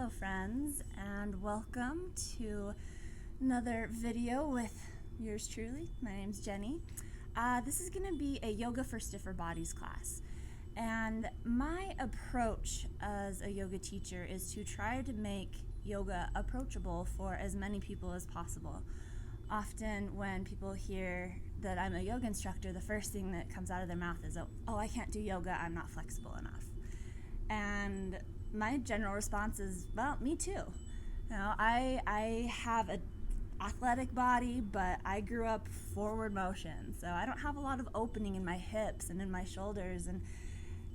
Hello friends, and welcome to another video with yours truly. My name's Jenny. This is going to be a Yoga for Stiffer Bodies class, and my approach as a yoga teacher is to try to make yoga approachable for as many people as possible. Often when people hear that I'm a yoga instructor, the first thing that comes out of their mouth is, oh, I can't do yoga, I'm not flexible enough. And my general response is, well, me too. I have an athletic body, but I grew up forward motion, so I don't have a lot of opening in my hips and in my shoulders. And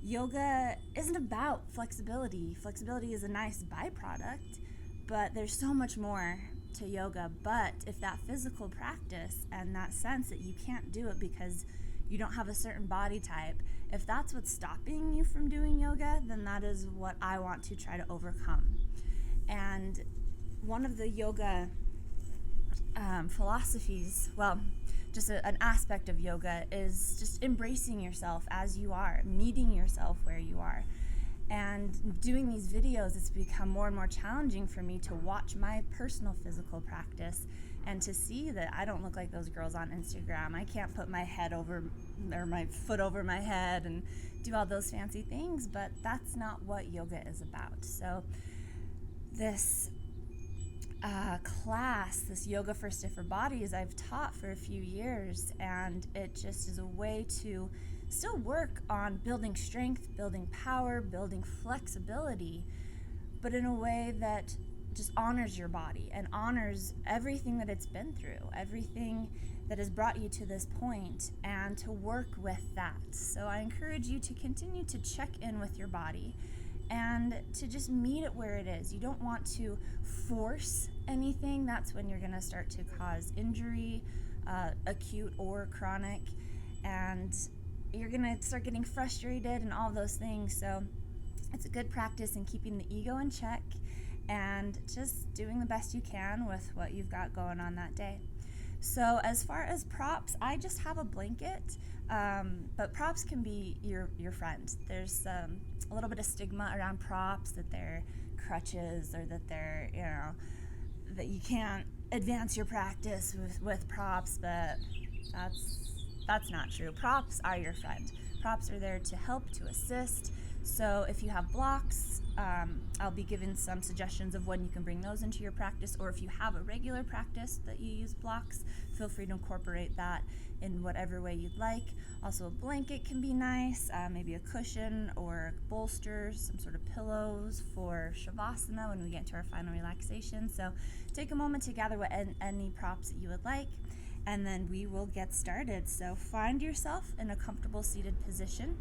yoga isn't about flexibility. Flexibility is a nice byproduct, but there's so much more to yoga. But if that physical practice and that sense that you can't do it because you don't have a certain body type, if that's what's stopping you from doing yoga, then that is what I want to try to overcome. And one of the yoga philosophies, just an aspect of yoga, is just embracing yourself as you are, meeting yourself where you are. And doing these videos, it's become more and more challenging for me to watch my personal physical practice and to see that I don't look like those girls on Instagram. I can't put my head over, or my foot over my head and do all those fancy things, but that's not what yoga is about. So this class, this Yoga for Stiffer Bodies, I've taught for a few years, and it just is a way to still work on building strength, building power, building flexibility, but in a way that just honors your body and honors everything that it's been through, everything that has brought you to this point, and to work with that. So I encourage you to continue to check in with your body and to just meet it where it is. You don't want to force anything. That's when you're going to start to cause injury, acute or chronic, and you're going to start getting frustrated and all those things. So it's a good practice in keeping the ego in check and just doing the best you can with what you've got going on that day. So as far as props, I just have a blanket, but props can be your friend. There's a little bit of stigma around props, that they're crutches, or that they're, that you can't advance your practice with props, but that's not true. Props are your friend. Props are there to help, to assist. So if you have blocks, I'll be giving some suggestions of when you can bring those into your practice, or if you have a regular practice that you use blocks, feel free to incorporate that in whatever way you'd like. Also, a blanket can be nice, maybe a cushion or a bolster, some sort of pillows for Shavasana when we get into our final relaxation. So take a moment to gather any props that you would like, and then we will get started. So find yourself in a comfortable seated position.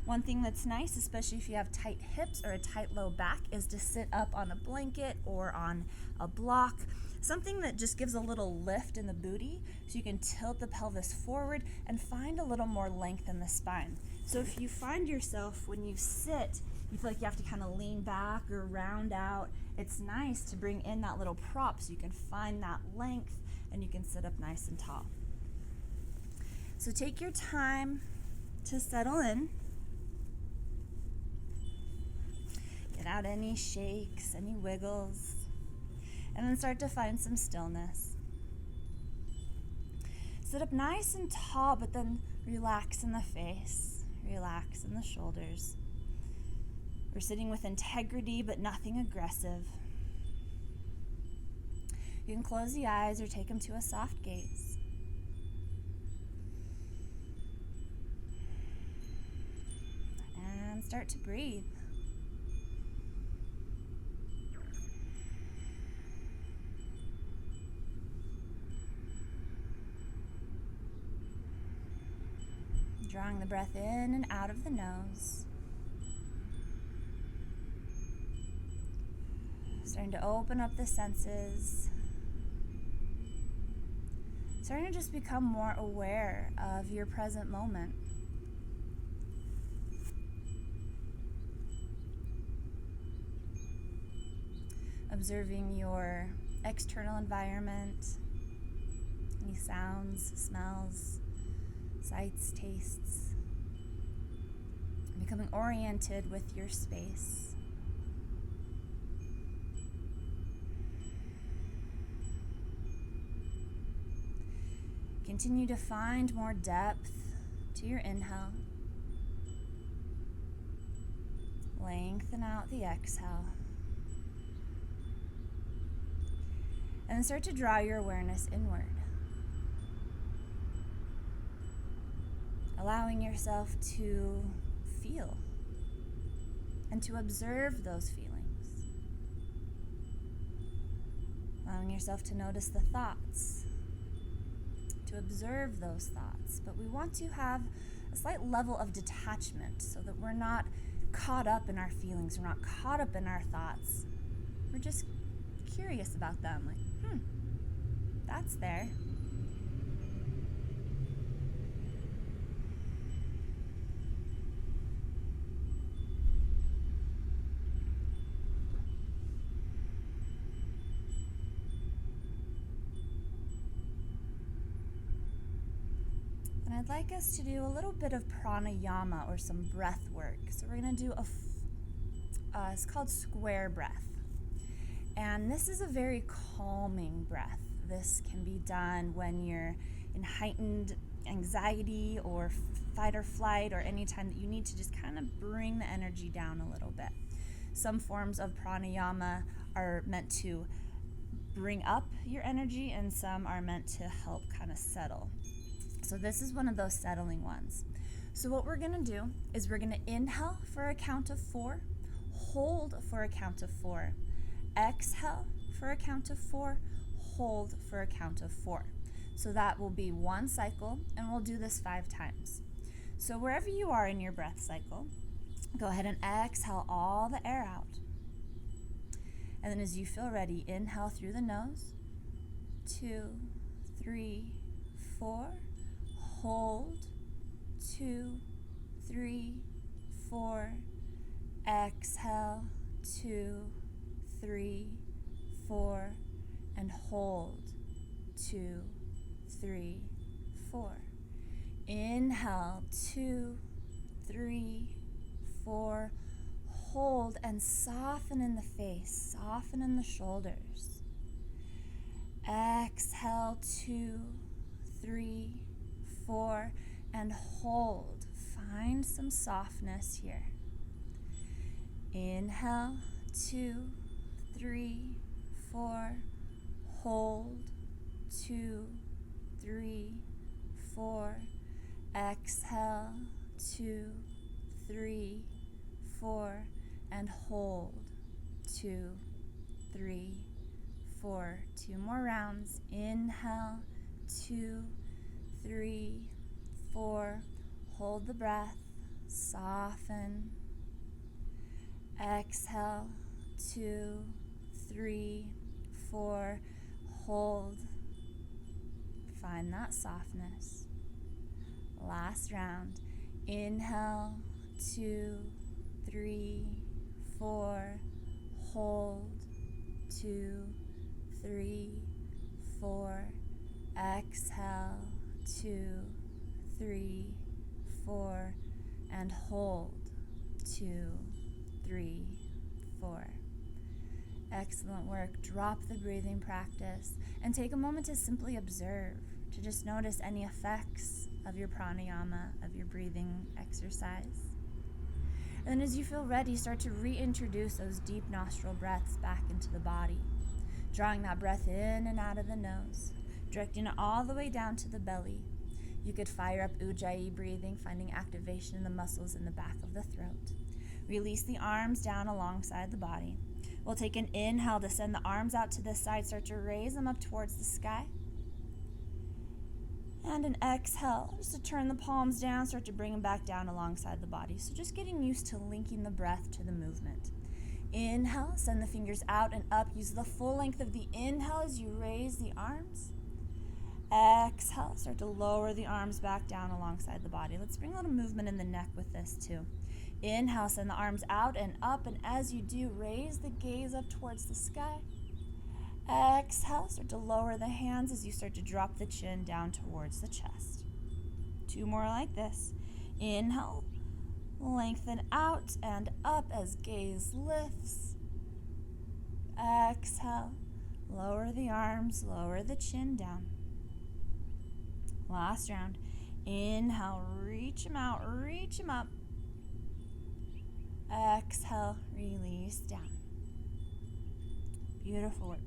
One thing that's nice, especially if you have tight hips or a tight low back, is to sit up on a blanket or on a block, something that just gives a little lift in the booty so you can tilt the pelvis forward and find a little more length in the spine. So if you find yourself, when you sit, you feel like you have to kind of lean back or round out, it's nice to bring in that little prop so you can find that length and you can sit up nice and tall. So take your time to settle in. Get out any shakes, any wiggles, and then start to find some stillness. Sit up nice and tall, but then relax in the face, relax in the shoulders. We're sitting with integrity, but nothing aggressive. You can close the eyes or take them to a soft gaze. And start to breathe. Drawing the breath in and out of the nose. Starting to open up the senses. Starting to just become more aware of your present moment. Observing your external environment, any sounds, smells, sights, tastes, becoming oriented with your space. Continue to find more depth to your inhale. Lengthen out the exhale. And start to draw your awareness inward. Allowing yourself to feel and to observe those feelings. Allowing yourself to notice the thoughts, to observe those thoughts. But we want to have a slight level of detachment so that we're not caught up in our feelings, we're not caught up in our thoughts. We're just curious about them, like, that's there. And I'd like us to do a little bit of pranayama or some breath work. So we're going to do it's called square breath. And this is a very calming breath. This can be done when you're in heightened anxiety or fight or flight, or any time that you need to just kind of bring the energy down a little bit. Some forms of pranayama are meant to bring up your energy, and some are meant to help kind of settle. So this is one of those settling ones. So what we're going to do is we're going to inhale for a count of 4, hold for a count of 4, exhale for a count of 4, hold for a count of 4. So that will be one cycle, and we'll do this 5 times. So wherever you are in your breath cycle, go ahead and exhale all the air out. And then as you feel ready, inhale through the nose, 2, 3, 4, hold, 2, 3, 4, exhale, 2, 3, 4, and hold, 2, 3, 4. Inhale, 2, 3, 4, hold, and soften in the face, soften in the shoulders. Exhale, 2, 3, 4, and hold. Find some softness here. Inhale, 2, 3, 4, hold, 2, 3, 4, exhale, 2, 3, 4, and hold, 2, 3, 4. 2 more rounds. Inhale, 2, 3, 4, hold the breath, soften. Exhale, 2, 3, 4, hold. Find that softness. Last round. Inhale, 2, 3, 4, hold, 2, 3, 4, exhale, 2, 3, 4, and hold, 2, 3, 4. Excellent work. Drop the breathing practice and take a moment to simply observe, to just notice any effects of your pranayama, of your breathing exercise. And then as you feel ready, start to reintroduce those deep nostril breaths back into the body, drawing that breath in and out of the nose, directing it all the way down to the belly. You could fire up ujjayi breathing, finding activation in the muscles in the back of the throat. Release the arms down alongside the body. We'll take an inhale to send the arms out to the side, start to raise them up towards the sky. And an exhale, just to turn the palms down, start to bring them back down alongside the body. So just getting used to linking the breath to the movement. Inhale, send the fingers out and up. Use the full length of the inhale as you raise the arms. Exhale, start to lower the arms back down alongside the body. Let's bring a little movement in the neck with this too. Inhale, send the arms out and up, and as you do, raise the gaze up towards the sky. Exhale, start to lower the hands as you start to drop the chin down towards the chest. 2 more like this. Inhale, lengthen out and up as gaze lifts. Exhale, lower the arms, lower the chin down. Last round. Inhale, reach them out, reach them up. Exhale, release down. Beautiful work.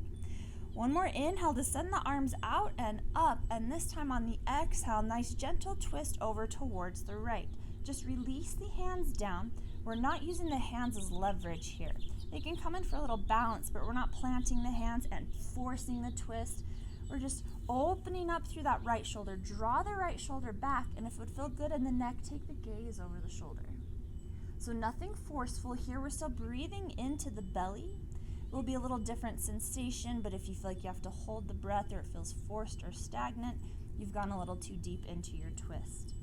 One more inhale to send the arms out and up, and this time on the exhale, nice gentle twist over towards the right. Just release the hands down. We're not using the hands as leverage here. They can come in for a little balance, but we're not planting the hands and forcing the twist. We're just opening up through that right shoulder. Draw the right shoulder back, and if it would feel good in the neck, take the gaze over the shoulder. So nothing forceful here. We're still breathing into the belly. It will be a little different sensation, but if you feel like you have to hold the breath or it feels forced or stagnant, you've gone a little too deep into your twist.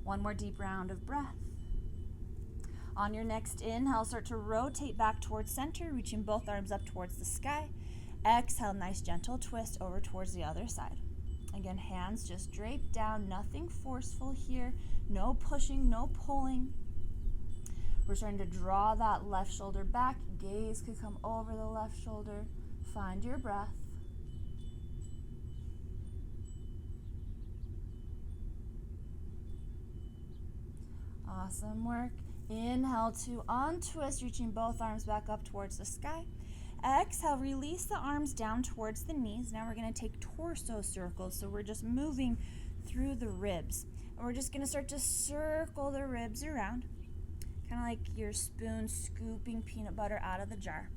One more deep round of breath. On your next inhale, start to rotate back towards center, reaching both arms up towards the sky. Exhale, nice gentle twist over towards the other side. Again, hands just draped down, nothing forceful here, no pushing, no pulling. We're starting to draw that left shoulder back. Gaze could come over the left shoulder. Find your breath. Awesome work. Inhale to untwist, reaching both arms back up towards the sky. Exhale, release the arms down towards the knees. Now we're going to take torso circles. So we're just moving through the ribs. And we're just going to start to circle the ribs around. Kind of like your spoon scooping peanut butter out of the jar.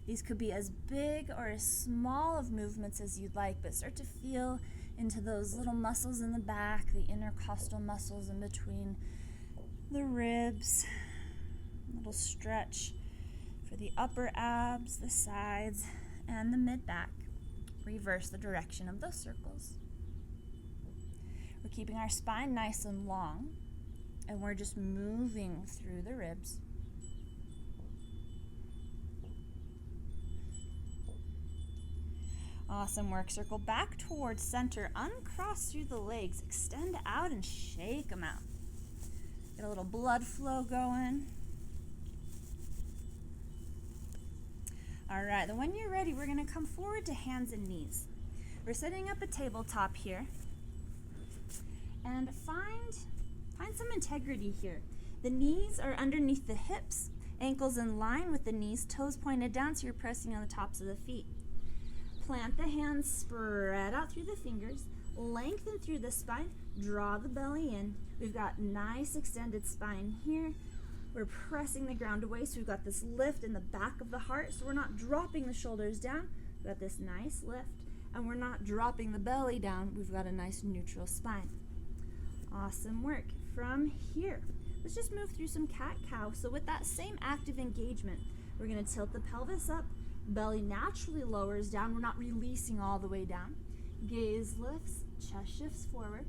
These could be as big or as small of movements as you'd like, but start to feel into those little muscles in the back, the intercostal muscles in between the ribs. A little stretch for the upper abs, the sides, and the mid-back. Reverse the direction of those circles. We're keeping our spine nice and long, and we're just moving through the ribs. Awesome work. Circle back towards center. Uncross through the legs. Extend out and shake them out. Get a little blood flow going. All right, then when you're ready, we're going to come forward to hands and knees. We're setting up a tabletop here. And find some integrity here. The knees are underneath the hips, ankles in line with the knees, toes pointed down so you're pressing on the tops of the feet. Plant the hands, spread out through the fingers, lengthen through the spine, draw the belly in. We've got nice extended spine here. We're pressing the ground away, so we've got this lift in the back of the heart, so we're not dropping the shoulders down. We've got this nice lift, and we're not dropping the belly down. We've got a nice neutral spine. Awesome work. From here, let's just move through some cat-cow. So with that same active engagement, we're going to tilt the pelvis up. Belly naturally lowers down. We're not releasing all the way down. Gaze lifts, chest shifts forward.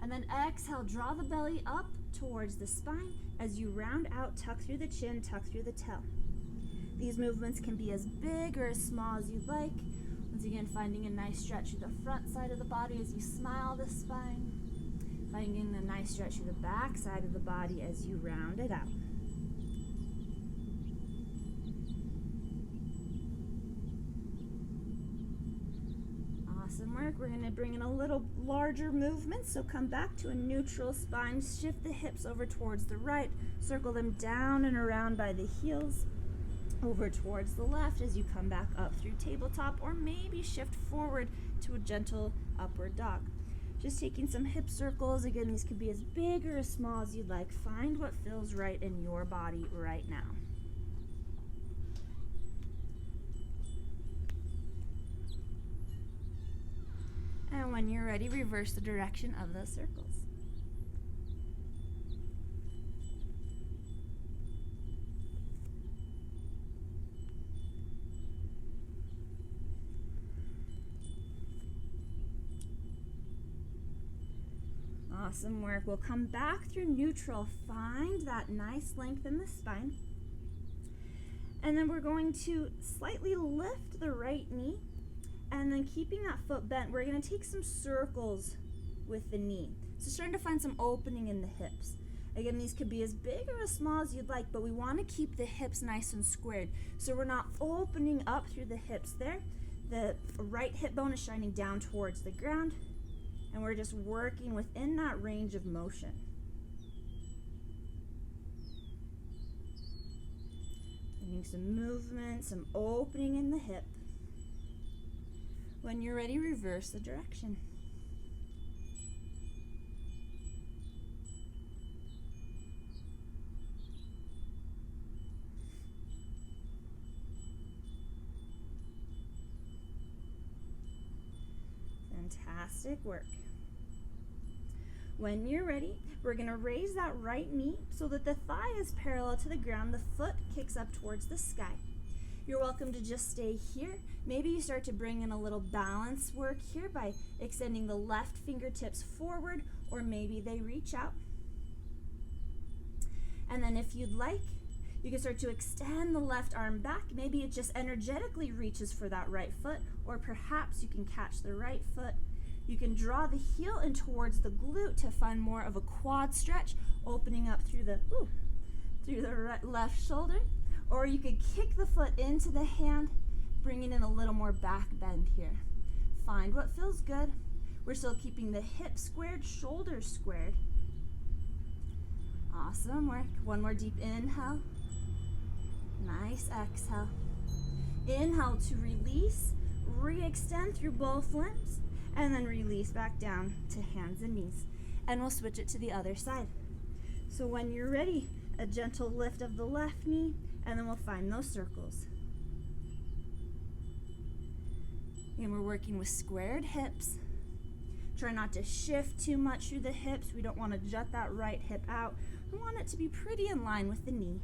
And then exhale, draw the belly up towards the spine. As you round out, tuck through the chin, tuck through the tail. These movements can be as big or as small as you'd like. Once again, finding a nice stretch through the front side of the body as you smile the spine. Finding a nice stretch through the back side of the body as you round it out. Awesome work. We're going to bring in a little larger movement, so come back to a neutral spine. Shift the hips over towards the right. Circle them down and around by the heels. Over towards the left as you come back up through tabletop, or maybe shift forward to a gentle upward dog. Just taking some hip circles. Again, these could be as big or as small as you'd like. Find what feels right in your body right now. And when you're ready, reverse the direction of those circles. Awesome work. We'll come back through neutral. Find that nice length in the spine. And then we're going to slightly lift the right knee. And then keeping that foot bent, we're going to take some circles with the knee. So starting to find some opening in the hips. Again, these could be as big or as small as you'd like, but we want to keep the hips nice and squared. So we're not opening up through the hips there. The right hip bone is shining down towards the ground. And we're just working within that range of motion. Getting some movement, some opening in the hip. When you're ready, reverse the direction. Fantastic work. When you're ready, we're going to raise that right knee so that the thigh is parallel to the ground. The foot kicks up towards the sky. You're welcome to just stay here. Maybe you start to bring in a little balance work here by extending the left fingertips forward, or maybe they reach out. And then if you'd like, you can start to extend the left arm back. Maybe it just energetically reaches for that right foot, or perhaps you can catch the right foot. You can draw the heel in towards the glute to find more of a quad stretch, opening up through the left shoulder. Or you could kick the foot into the hand, bringing in a little more back bend here. Find what feels good. We're still keeping the hips squared, shoulders squared. Awesome work. One more deep inhale. Nice exhale. Inhale to release, re-extend through both limbs, and then release back down to hands and knees. And we'll switch it to the other side. So when you're ready, a gentle lift of the left knee, and then we'll find those circles. And we're working with squared hips. Try not to shift too much through the hips. We don't want to jut that right hip out. We want it to be pretty in line with the knee.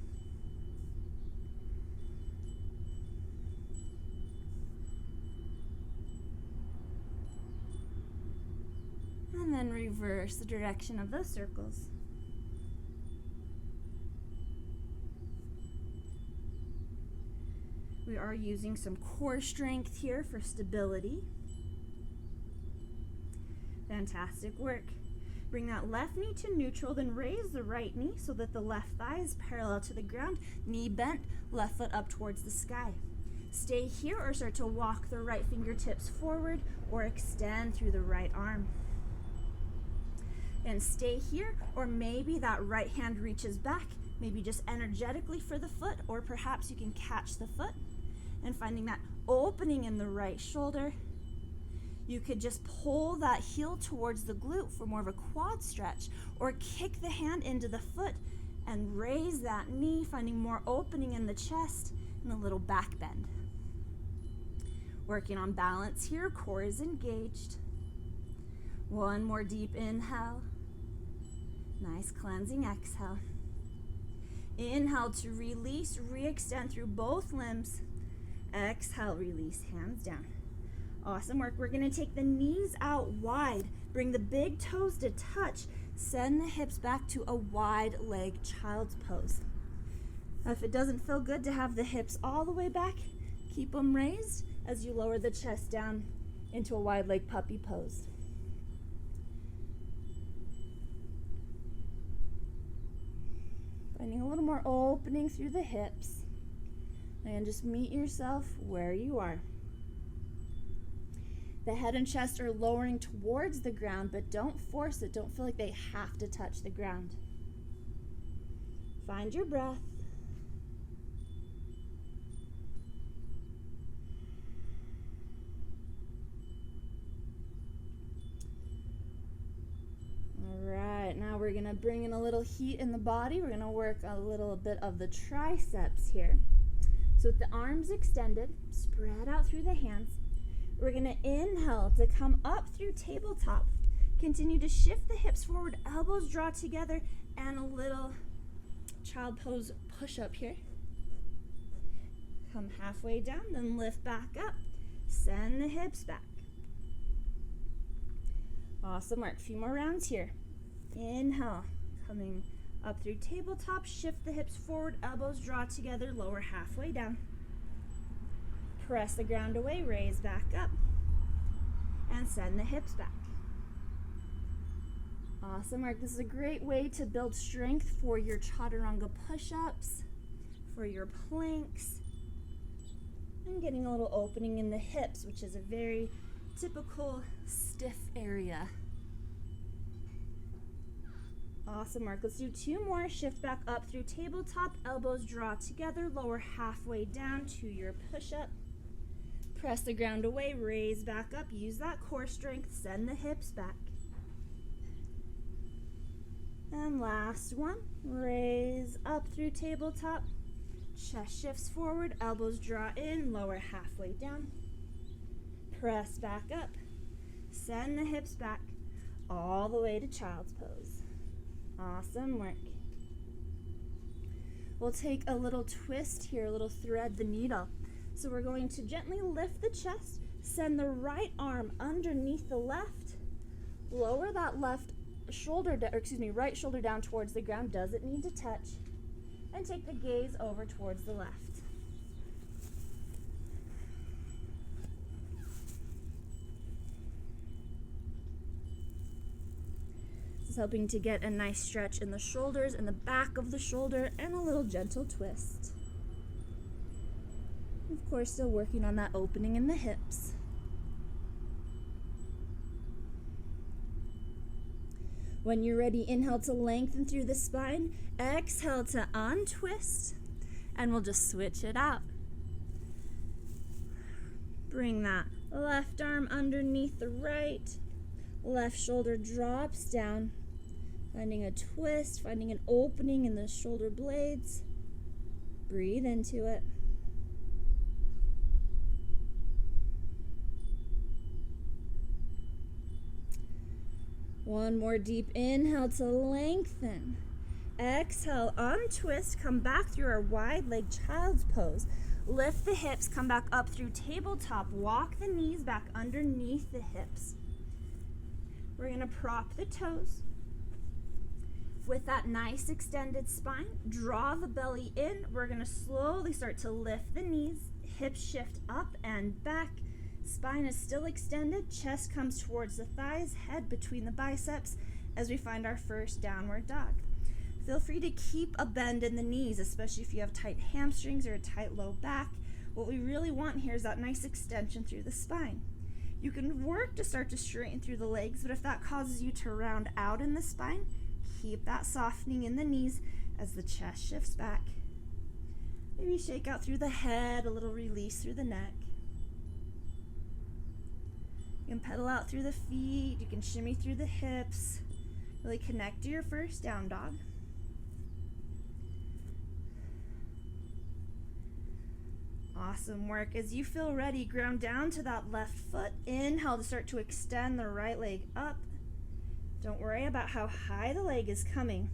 And then reverse the direction of those circles. We are using some core strength here for stability. Fantastic work. Bring that left knee to neutral, then raise the right knee so that the left thigh is parallel to the ground, knee bent, left foot up towards the sky. Stay here or start to walk the right fingertips forward or extend through the right arm. And stay here, or maybe that right hand reaches back, maybe just energetically for the foot, or perhaps you can catch the foot. And finding that opening in the right shoulder, you could just pull that heel towards the glute for more of a quad stretch, or kick the hand into the foot and raise that knee, finding more opening in the chest and a little back bend. Working on balance here, core is engaged. One more deep inhale. Nice cleansing exhale. Inhale to release, re-extend through both limbs. Exhale, release, hands down. Awesome work. We're going to take the knees out wide. Bring the big toes to touch. Send the hips back to a wide leg child's pose. If it doesn't feel good to have the hips all the way back, keep them raised as you lower the chest down into a wide leg puppy pose. Finding a little more opening through the hips. And just meet yourself where you are. The head and chest are lowering towards the ground, but don't force it. Don't feel like they have to touch the ground. Find your breath. All right, now we're going to bring in a little heat in the body. We're going to work a little bit of the triceps here. So with the arms extended, spread out through the hands. We're going to inhale to come up through tabletop. Continue to shift the hips forward, elbows draw together, and a little child pose push-up here. Come halfway down, then lift back up. Send the hips back. Awesome work. A few more rounds here. Inhale, coming up through tabletop, shift the hips forward, elbows draw together, lower halfway down. Press the ground away, raise back up, and send the hips back. Awesome work. This is a great way to build strength for your chaturanga push-ups, for your planks, and getting a little opening in the hips, which is a very typical stiff area Awesome work. Let's do 2 more. Shift back up through tabletop. Elbows draw together. Lower halfway down to your push-up. Press the ground away. Raise back up. Use that core strength. Send the hips back. And last one. Raise up through tabletop. Chest shifts forward. Elbows draw in. Lower halfway down. Press back up. Send the hips back all the way to child's pose. Awesome work. We'll take a little twist here, a little thread the needle. So we're going to gently lift the chest, send the right arm underneath the left, lower that left shoulder, right shoulder down towards the ground, doesn't need to touch, and take the gaze over towards the left. Helping to get a nice stretch in the shoulders and the back of the shoulder and a little gentle twist. Of course, still working on that opening in the hips. When you're ready, inhale to lengthen through the spine, exhale to untwist, and we'll just switch it out. Bring that left arm underneath the right, left shoulder drops down. Finding a twist, finding an opening in the shoulder blades. Breathe into it. One more deep inhale to lengthen. Exhale, untwist, come back through our wide leg child's pose. Lift the hips, come back up through tabletop. Walk the knees back underneath the hips. We're gonna prop the toes. With that nice extended spine, draw the belly in. We're gonna slowly start to lift the knees, hips shift up and back. Spine is still extended, chest comes towards the thighs, head between the biceps as we find our first downward dog. Feel free to keep a bend in the knees, especially if you have tight hamstrings or a tight low back. What we really want here is that nice extension through the spine. You can work to start to straighten through the legs, but if that causes you to round out in the spine, keep that softening in the knees as the chest shifts back. Maybe shake out through the head, a little release through the neck. You can pedal out through the feet, you can shimmy through the hips. Really connect to your first down dog. Awesome work. As you feel ready, ground down to that left foot. Inhale to start to extend the right leg up. Don't worry about how high the leg is coming.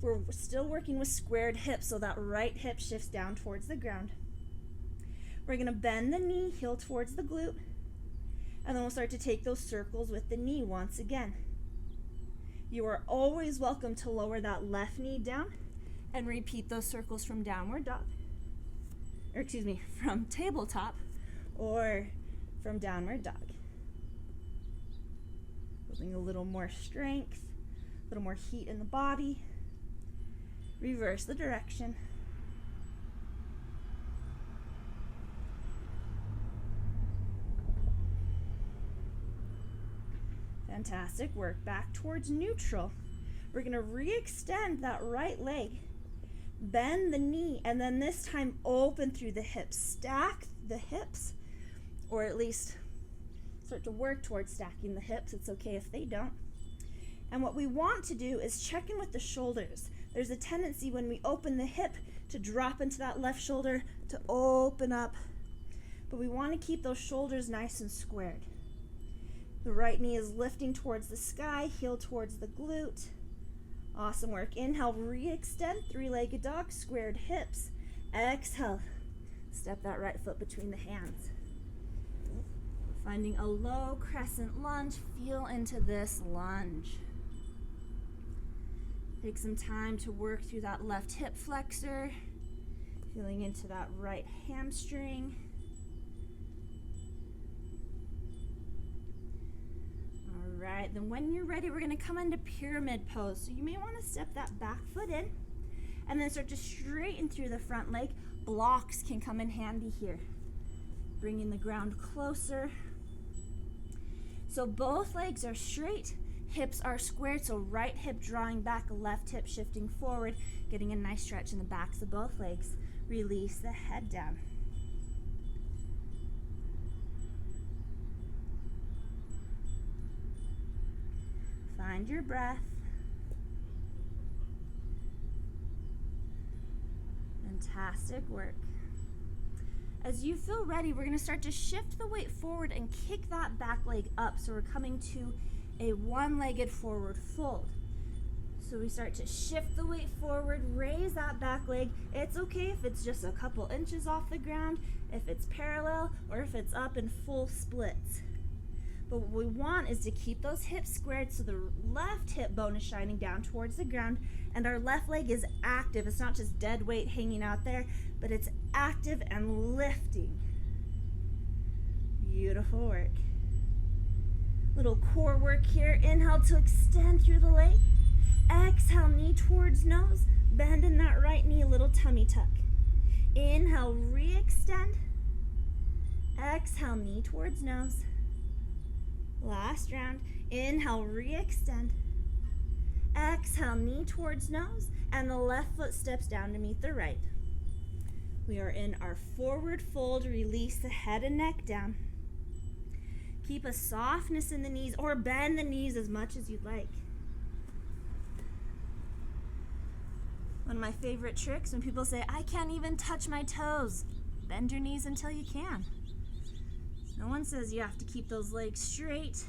We're still working with squared hips, so that right hip shifts down towards the ground. We're gonna bend the knee, heel towards the glute, and then we'll start to take those circles with the knee once again. You are always welcome to lower that left knee down and repeat those circles from downward dog, from tabletop or from downward dog. Building a little more strength, a little more heat in the body. Reverse the direction. Fantastic work. Back towards neutral. We're going to re-extend that right leg. Bend the knee, and then this time open through the hips. Stack the hips, or at least start to work towards stacking the hips. It's okay if they don't. And what we want to do is check in with the shoulders. There's a tendency when we open the hip to drop into that left shoulder, to open up. But we want to keep those shoulders nice and squared. The right knee is lifting towards the sky, heel towards the glute. Awesome work. Inhale, re-extend, three-legged dog, squared hips. Exhale, step that right foot between the hands. Finding a low crescent lunge, feel into this lunge. Take some time to work through that left hip flexor, feeling into that right hamstring. All right, then when you're ready, we're gonna come into pyramid pose. So you may wanna step that back foot in and then start to straighten through the front leg. Blocks can come in handy here. Bringing the ground closer. So both legs are straight, Hips are squared, so right hip drawing back, left hip shifting forward, getting a nice stretch in the backs of both legs. Release the head down. Find your breath. Fantastic work. As you feel ready, we're going to start to shift the weight forward and kick that back leg up. So we're coming to a one-legged forward fold. So we start to shift the weight forward, raise that back leg. It's okay if it's just a couple inches off the ground, if it's parallel, or if it's up in full splits. But what we want is to keep those hips squared so the left hip bone is shining down towards the ground and our left leg is active. It's not just dead weight hanging out there, but it's active and lifting. Beautiful work. Little core work here. Inhale to extend through the leg. Exhale, knee towards nose. Bend in that right knee, little tummy tuck. Inhale, re-extend. Exhale, knee towards nose. Last round. Inhale, re-extend. Exhale, knee towards nose, and the left foot steps down to meet the right. We are in our forward fold. Release the head and neck down. Keep a softness in the knees, or bend the knees as much as you'd like. One of my favorite tricks when people say, I can't even touch my toes. Bend your knees until you can. No one says you have to keep those legs straight,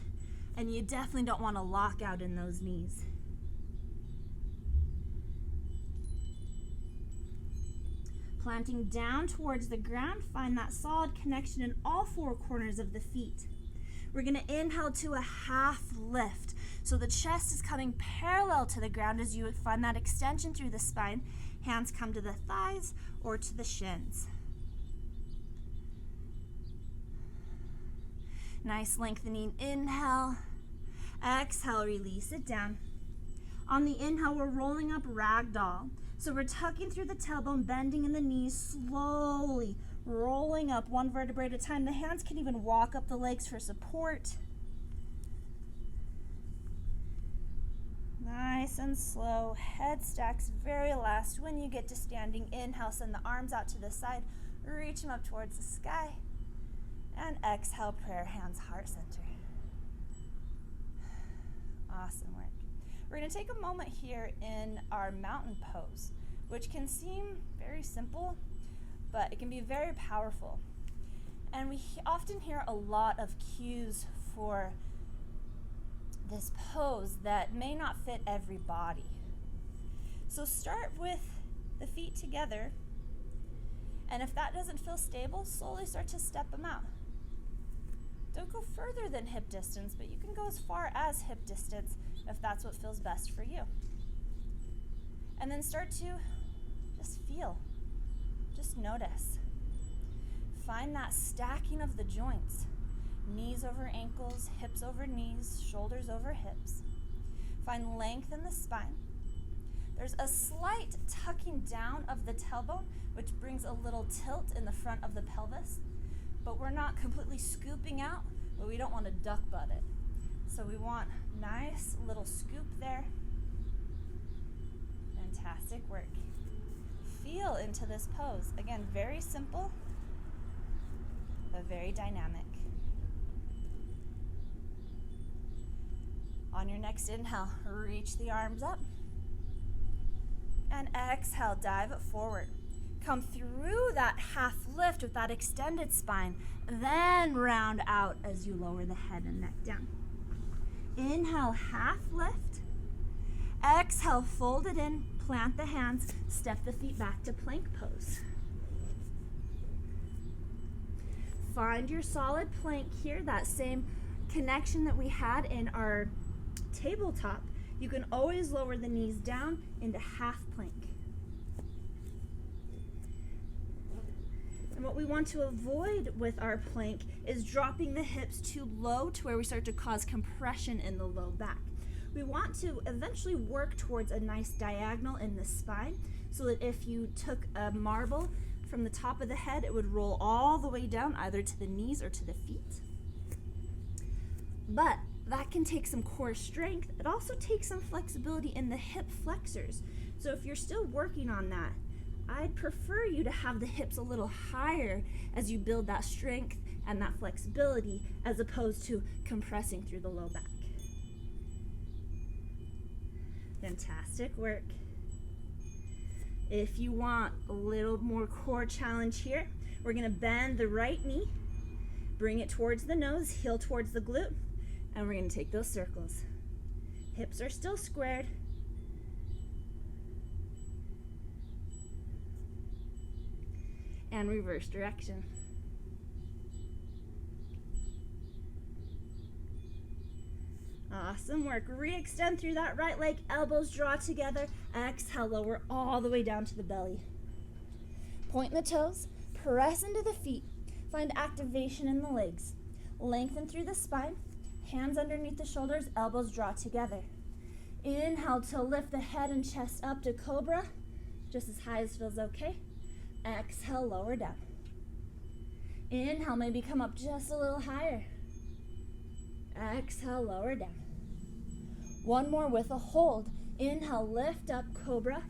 and you definitely don't want to lock out in those knees. Planting down towards the ground, find that solid connection in all four corners of the feet. We're going to inhale to a half lift. So the chest is coming parallel to the ground as you find that extension through the spine. Hands come to the thighs or to the shins. Nice lengthening inhale. Exhale, release it down. On the inhale, we're rolling up ragdoll. So we're tucking through the tailbone, bending in the knees, slowly rolling up one vertebrae at a time. The hands can even walk up the legs for support. Nice and slow. Head stacks very last. When you get to standing, inhale, send the arms out to the side. Reach them up towards the sky. And exhale, prayer hands, heart center. Awesome work. We're going to take a moment here in our mountain pose, which can seem very simple, but it can be very powerful. And we often hear a lot of cues for this pose that may not fit every body. So start with the feet together, and if that doesn't feel stable, slowly start to step them out. Don't go further than hip distance, but you can go as far as hip distance if that's what feels best for you. And then start to just feel, just notice. Find that stacking of the joints. Knees over ankles, hips over knees, shoulders over hips. Find length in the spine. There's a slight tucking down of the tailbone, which brings a little tilt in the front of the pelvis, but we're not completely scooping out, but we don't want to duck butt it. So we want nice little scoop there. Fantastic work. Feel into this pose. Again, very simple, but very dynamic. On your next inhale, reach the arms up. And exhale, dive it forward. Come through that half lift with that extended spine, then round out as you lower the head and neck down. Inhale, half lift. Exhale, fold it in, plant the hands, step the feet back to plank pose. Find your solid plank here, that same connection that we had in our tabletop. You can always lower the knees down into half plank. And what we want to avoid with our plank is dropping the hips too low to where we start to cause compression in the low back. We want to eventually work towards a nice diagonal in the spine so that if you took a marble from the top of the head, it would roll all the way down either to the knees or to the feet. But that can take some core strength. It also takes some flexibility in the hip flexors. So if you're still working on that, I'd prefer you to have the hips a little higher as you build that strength and that flexibility, as opposed to compressing through the low back. Fantastic work. If you want a little more core challenge here, we're going to bend the right knee, bring it towards the nose, heel towards the glute, and we're going to take those circles. Hips are still squared. And reverse direction. Awesome work. Re-extend through that right leg, elbows draw together. Exhale, lower all the way down to the belly. Point the toes, press into the feet. Find activation in the legs. Lengthen through the spine, hands underneath the shoulders, elbows draw together. Inhale to lift the head and chest up to cobra, just as high as feels okay. Exhale, lower down. Inhale, maybe come up just a little higher. Exhale, lower down. One more with a hold. Inhale, lift up, cobra,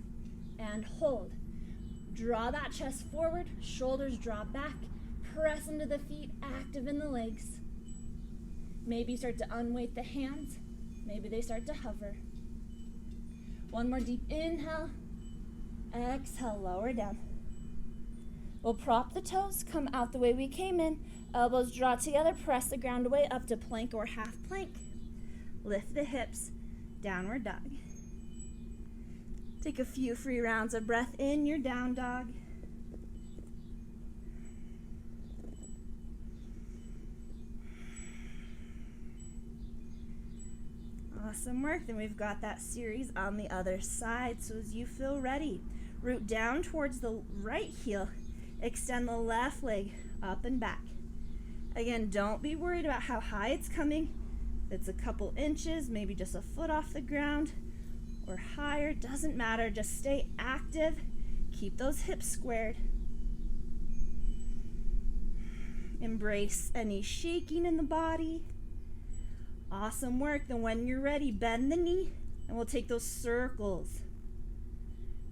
and hold. Draw that chest forward, shoulders draw back, press into the feet, active in the legs. Maybe start to unweight the hands. Maybe they start to hover. One more deep inhale. Exhale, lower down. We'll prop the toes, come out the way we came in. Elbows draw together, press the ground away up to plank or half plank. Lift the hips, downward dog. Take a few free rounds of breath in your down dog. Awesome work. Then we've got that series on the other side. So as you feel ready, root down towards the right heel. Extend the left leg up and back. Again, don't be worried about how high it's coming. If it's a couple inches, maybe just a foot off the ground or higher, doesn't matter. Just stay active. Keep those hips squared. Embrace any shaking in the body. Awesome work. Then when you're ready, bend the knee and we'll take those circles.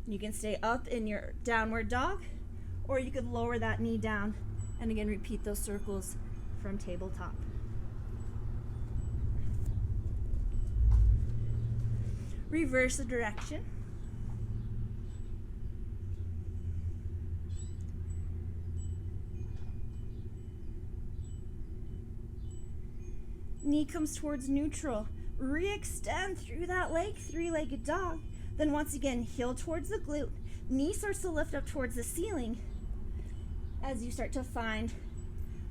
You can stay up in your downward dog, or you could lower that knee down and again repeat those circles from tabletop. Reverse the direction. Knee comes towards neutral. Re-extend through that leg, three-legged dog. Then once again, heel towards the glute. Knee starts to lift up towards the ceiling as you start to find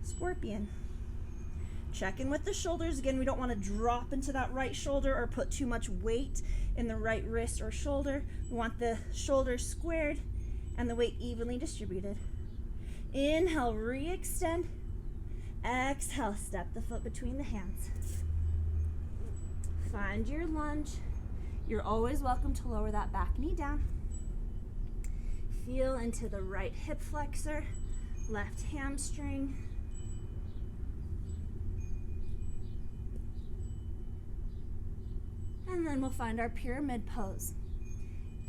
scorpion. Check in with the shoulders. Again, we don't want to drop into that right shoulder or put too much weight in the right wrist or shoulder. We want the shoulders squared and the weight evenly distributed. Inhale, re-extend. Exhale, step the foot between the hands. Find your lunge. You're always welcome to lower that back knee down. Feel into the right hip flexor, left hamstring. And then we'll find our pyramid pose.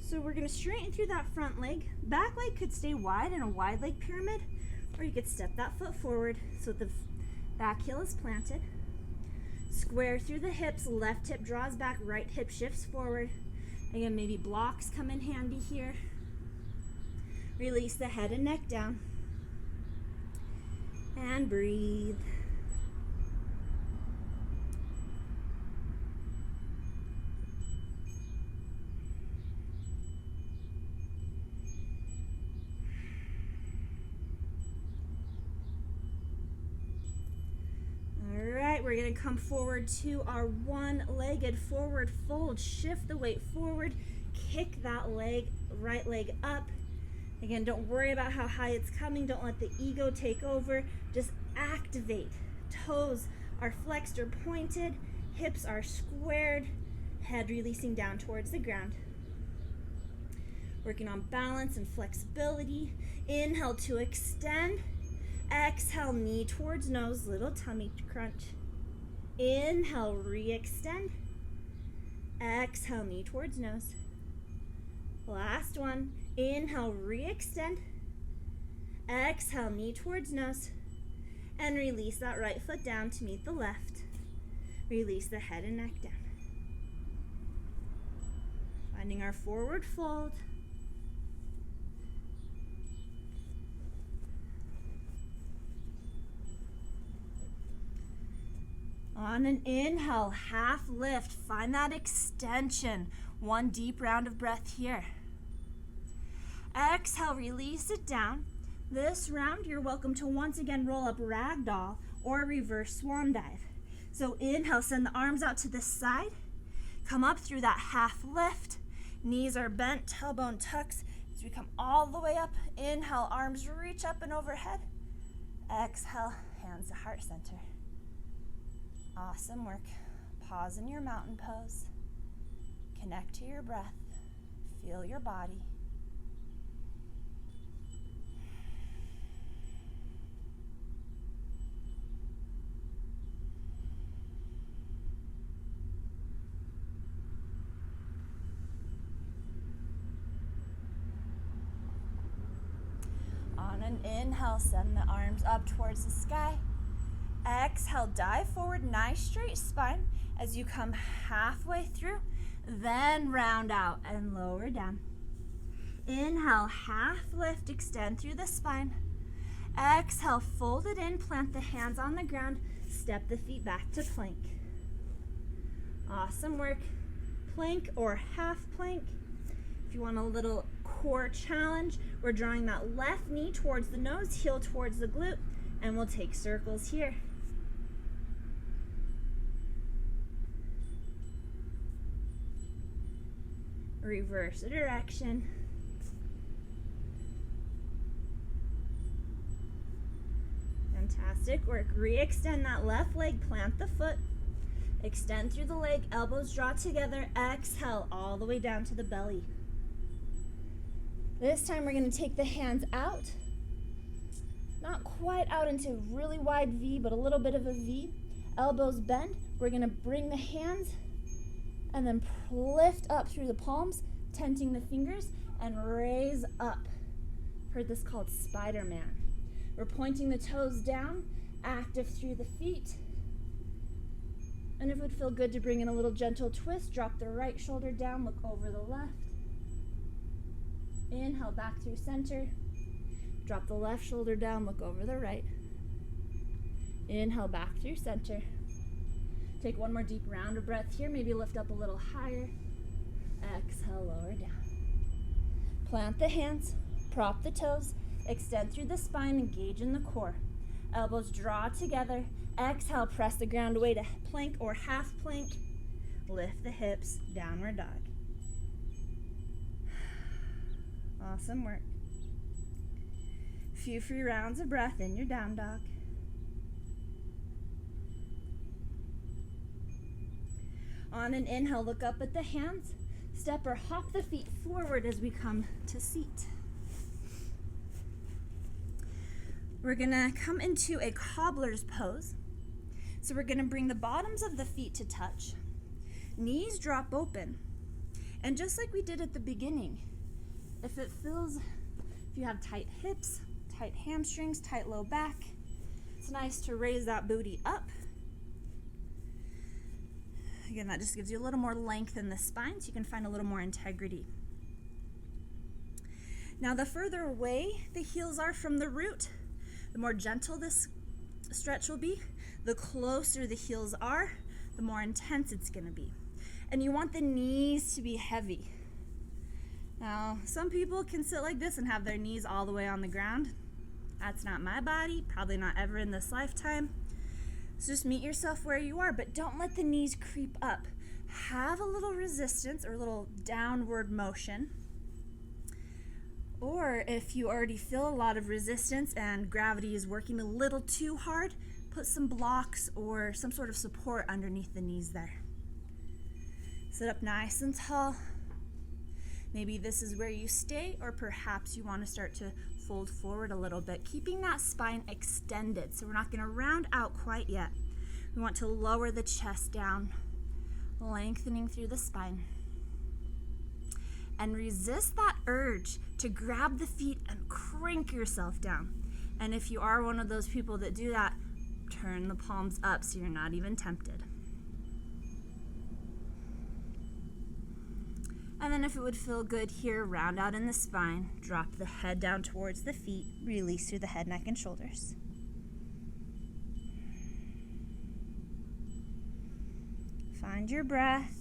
So we're going to straighten through that front leg. Back leg could stay wide in a wide leg pyramid, or you could step that foot forward so the back heel is planted. Square through the hips, left hip draws back, right hip shifts forward. Again, maybe blocks come in handy here. Release the head and neck down. And breathe. We're going to come forward to our one-legged forward fold. Shift the weight forward. Kick that leg, right leg up. Again, don't worry about how high it's coming. Don't let the ego take over. Just activate. Toes are flexed or pointed. Hips are squared. Head releasing down towards the ground. Working on balance and flexibility. Inhale to extend. Exhale, knee towards nose, little tummy crunch. Inhale, re-extend. Exhale, knee towards nose. Last one. Inhale, re-extend. Exhale, knee towards nose. And release that right foot down to meet the left. Release the head and neck down. Finding our forward fold. On an inhale, half lift. Find that extension. One deep round of breath here. Exhale, release it down. This round, you're welcome to once again roll up ragdoll or reverse swan dive. So inhale, send the arms out to the side. Come up through that half lift. Knees are bent, tailbone tucks. As we come all the way up, inhale, arms reach up and overhead. Exhale, hands to heart center. Awesome work. Pause in your mountain pose. Connect to your breath. Feel your body. On an inhale, send the arms up towards the sky. Exhale, dive forward, nice straight spine as you come halfway through, then round out and lower down. Inhale, half lift, extend through the spine. Exhale, fold it in, plant the hands on the ground, step the feet back to plank. Awesome work. Plank or half plank. If you want a little core challenge, we're drawing that left knee towards the nose, heel towards the glute, and we'll take circles here. Reverse the direction. Fantastic work. Re-extend that left leg, plant the foot. Extend through the leg, elbows draw together. Exhale all the way down to the belly. This time we're going to take the hands out. Not quite out into really wide V, but a little bit of a V. Elbows bend. We're going to bring the hands and then lift up through the palms, tenting the fingers, and raise up. Heard this called Spider-Man. We're pointing the toes down, active through the feet. And if it would feel good to bring in a little gentle twist, drop the right shoulder down, look over the left. Inhale, back through center. Drop the left shoulder down, look over the right. Inhale, back through center. Take one more deep round of breath here. Maybe lift up a little higher. Exhale, lower down. Plant the hands, prop the toes, extend through the spine, engage in the core. Elbows draw together. Exhale, press the ground away to plank or half plank. Lift the hips, downward dog. Awesome work. Few free rounds of breath in your down dog. On an inhale, look up at the hands. Step or hop the feet forward as we come to seat. We're gonna come into a cobbler's pose. So we're gonna bring the bottoms of the feet to touch. Knees drop open. And just like we did at the beginning, if you have tight hips, tight hamstrings, tight low back, it's nice to raise that booty up. Again, that just gives you a little more length in the spine so you can find a little more integrity. Now, the further away the heels are from the root, the more gentle this stretch will be. The closer the heels are, the more intense it's going to be. And you want the knees to be heavy. Now, some people can sit like this and have their knees all the way on the ground. That's not my body, probably not ever in this lifetime. So just meet yourself where you are, but don't let the knees creep up. Have a little resistance or a little downward motion. Or if you already feel a lot of resistance and gravity is working a little too hard, put some blocks or some sort of support underneath the knees there. Sit up nice and tall. Maybe this is where you stay, or perhaps you want to start to fold forward a little bit, keeping that spine extended. So we're not going to round out quite yet. We want to lower the chest down, lengthening through the spine. And resist that urge to grab the feet and crank yourself down. And if you are one of those people that do that, turn the palms up so you're not even tempted. And then if it would feel good here, round out in the spine, drop the head down towards the feet, release through the head, neck, and shoulders. Find your breath.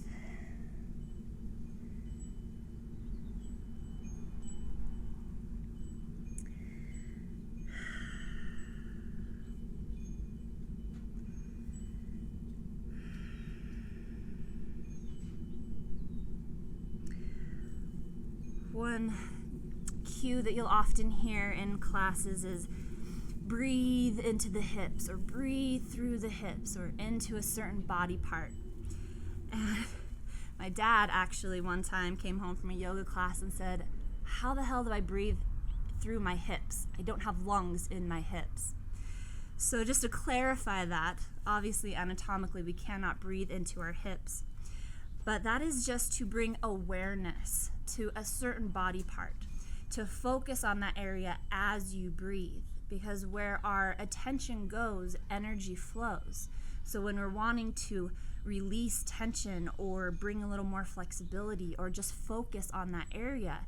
One cue that you'll often hear in classes is breathe into the hips, or breathe through the hips, or into a certain body part. And my dad actually one time came home from a yoga class and said, how the hell do I breathe through my hips? I don't have lungs in my hips. So just to clarify that, obviously anatomically we cannot breathe into our hips. But that is just to bring awareness to a certain body part, to focus on that area as you breathe, because where our attention goes, energy flows. So when we're wanting to release tension or bring a little more flexibility or just focus on that area,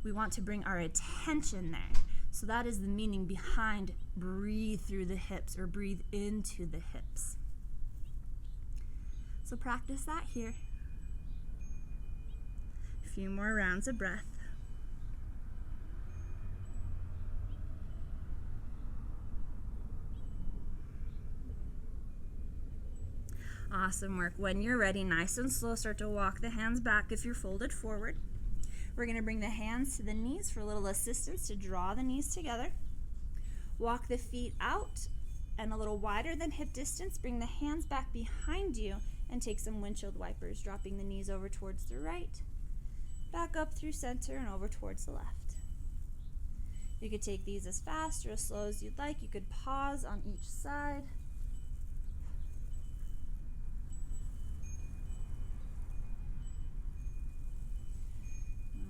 we want to bring our attention there. So that is the meaning behind breathe through the hips or breathe into the hips. So practice that here. Few more rounds of breath. Awesome work. When you're ready, nice and slow, start to walk the hands back if you're folded forward. We're going to bring the hands to the knees for a little assistance to draw the knees together. Walk the feet out and a little wider than hip distance. Bring the hands back behind you and take some windshield wipers, dropping the knees over towards the right. Back up through center and over towards the left. You could take these as fast or as slow as you'd like. You could pause on each side.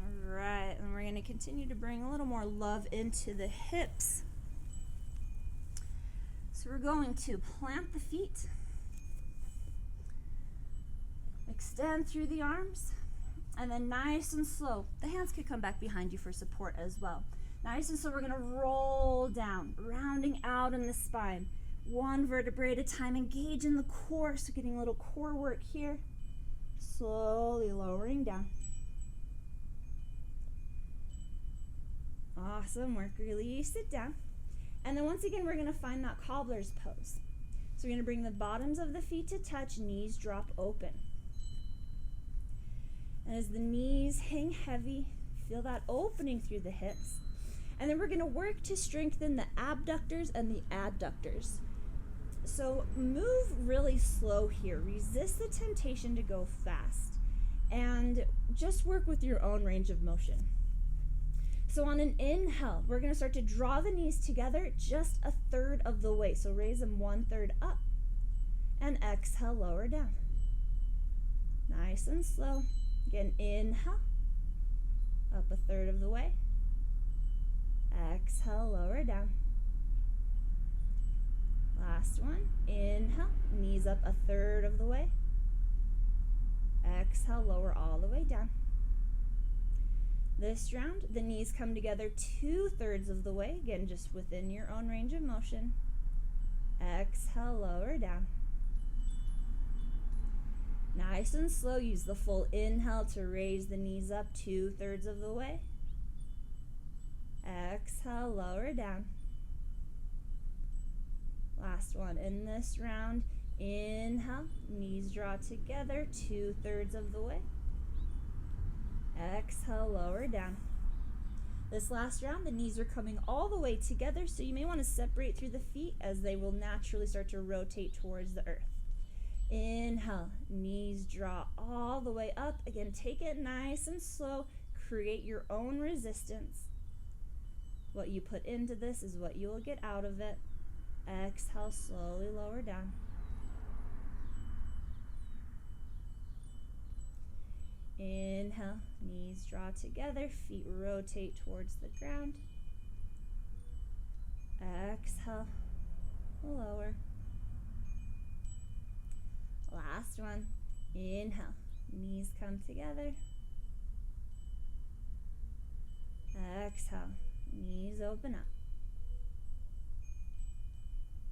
All right, and we're going to continue to bring a little more love into the hips. So we're going to plant the feet, extend through the arms. And then nice and slow, the hands could come back behind you for support as well. Nice and slow, we're gonna roll down, rounding out in the spine. One vertebrae at a time, engage in the core, so getting a little core work here. Slowly lowering down. Awesome work, release it down. And then once again, we're gonna find that cobbler's pose. So we're gonna bring the bottoms of the feet to touch, knees drop open. And as the knees hang heavy, feel that opening through the hips. And then we're going to work to strengthen the abductors and the adductors. So move really slow here. Resist the temptation to go fast. And just work with your own range of motion. So on an inhale, we're going to start to draw the knees together just a third of the way. So raise them 1/3 up. And exhale, lower down. Nice and slow. Again, inhale, up a third of the way. Exhale, lower down. Last one, inhale, knees up a third of the way. Exhale, lower all the way down. This round, the knees come together 2/3 of the way, again, just within your own range of motion. Exhale, lower down. Nice and slow, use the full inhale to raise the knees up 2/3 of the way. Exhale, lower down. Last one in this round. Inhale, knees draw together 2/3 of the way. Exhale, lower down. This last round, the knees are coming all the way together, so you may want to separate through the feet as they will naturally start to rotate towards the earth. Inhale, knees draw all the way up. Again, take it nice and slow. Create your own resistance. What you put into this is what you will get out of it. Exhale, slowly lower down. Inhale, knees draw together, feet rotate towards the ground. Exhale, lower. Last one. Inhale, knees come together. Exhale, knees open up.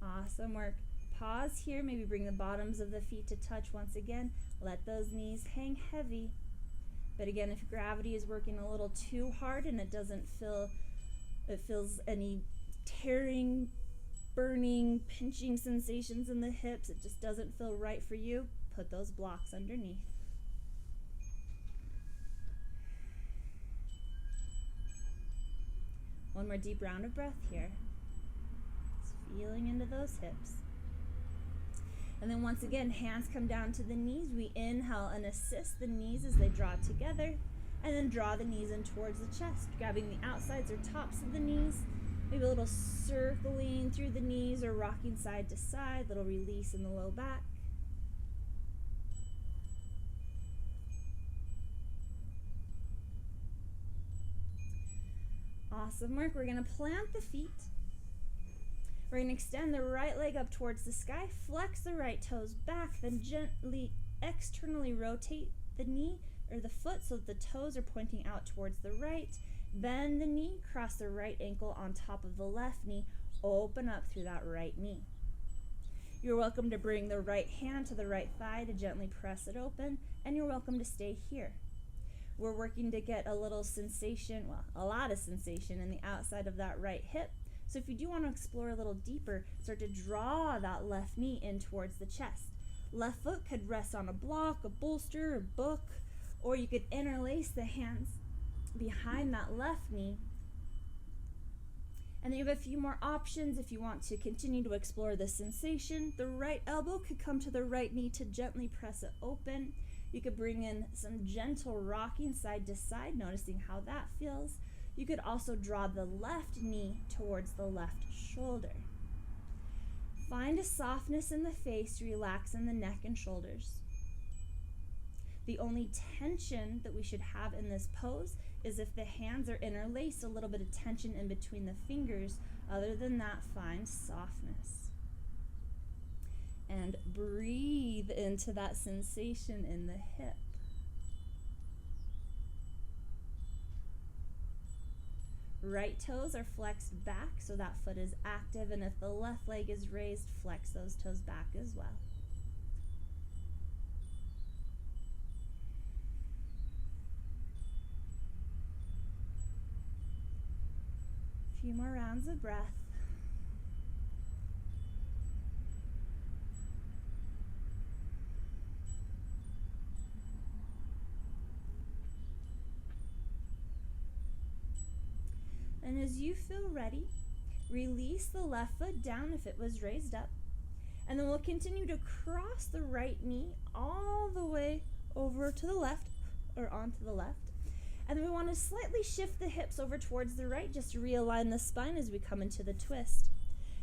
Awesome work. Pause here, maybe bring the bottoms of the feet to touch once again. Let those knees hang heavy. But again, if gravity is working a little too hard and it feels any tearing, burning, pinching sensations in the hips, it just doesn't feel right for you, put those blocks underneath. One more deep round of breath here. Just feeling into those hips. And then once again, hands come down to the knees. We inhale and assist the knees as they draw together, and then draw the knees in towards the chest, grabbing the outsides or tops of the knees, maybe a little circling through the knees or rocking side to side, little release in the low back. Awesome work. We're going to plant the feet. We're going to extend the right leg up towards the sky, flex the right toes back, then gently externally rotate the knee or the foot so that the toes are pointing out towards the right. Bend the knee, cross the right ankle on top of the left knee, open up through that right knee. You're welcome to bring the right hand to the right thigh to gently press it open, and you're welcome to stay here. We're working to get a little sensation, well, a lot of sensation in the outside of that right hip. So if you do want to explore a little deeper, start to draw that left knee in towards the chest. Left foot could rest on a block, a bolster, a book, or you could interlace the hands behind that left knee. And then you have a few more options if you want to continue to explore the sensation. The right elbow could come to the right knee to gently press it open. You could bring in some gentle rocking side to side, noticing how that feels. You could also draw the left knee towards the left shoulder. Find a softness in the face, relax in the neck and shoulders. The only tension that we should have in this pose is if the hands are interlaced, a little bit of tension in between the fingers. Other than that, find softness. And breathe into that sensation in the hip. Right toes are flexed back so that foot is active, and if the left leg is raised, flex those toes back as well. A few more rounds of breath. And as you feel ready, release the left foot down if it was raised up. And then we'll continue to cross the right knee all the way over to the left, or onto the left. And then we want to slightly shift the hips over towards the right just to realign the spine as we come into the twist.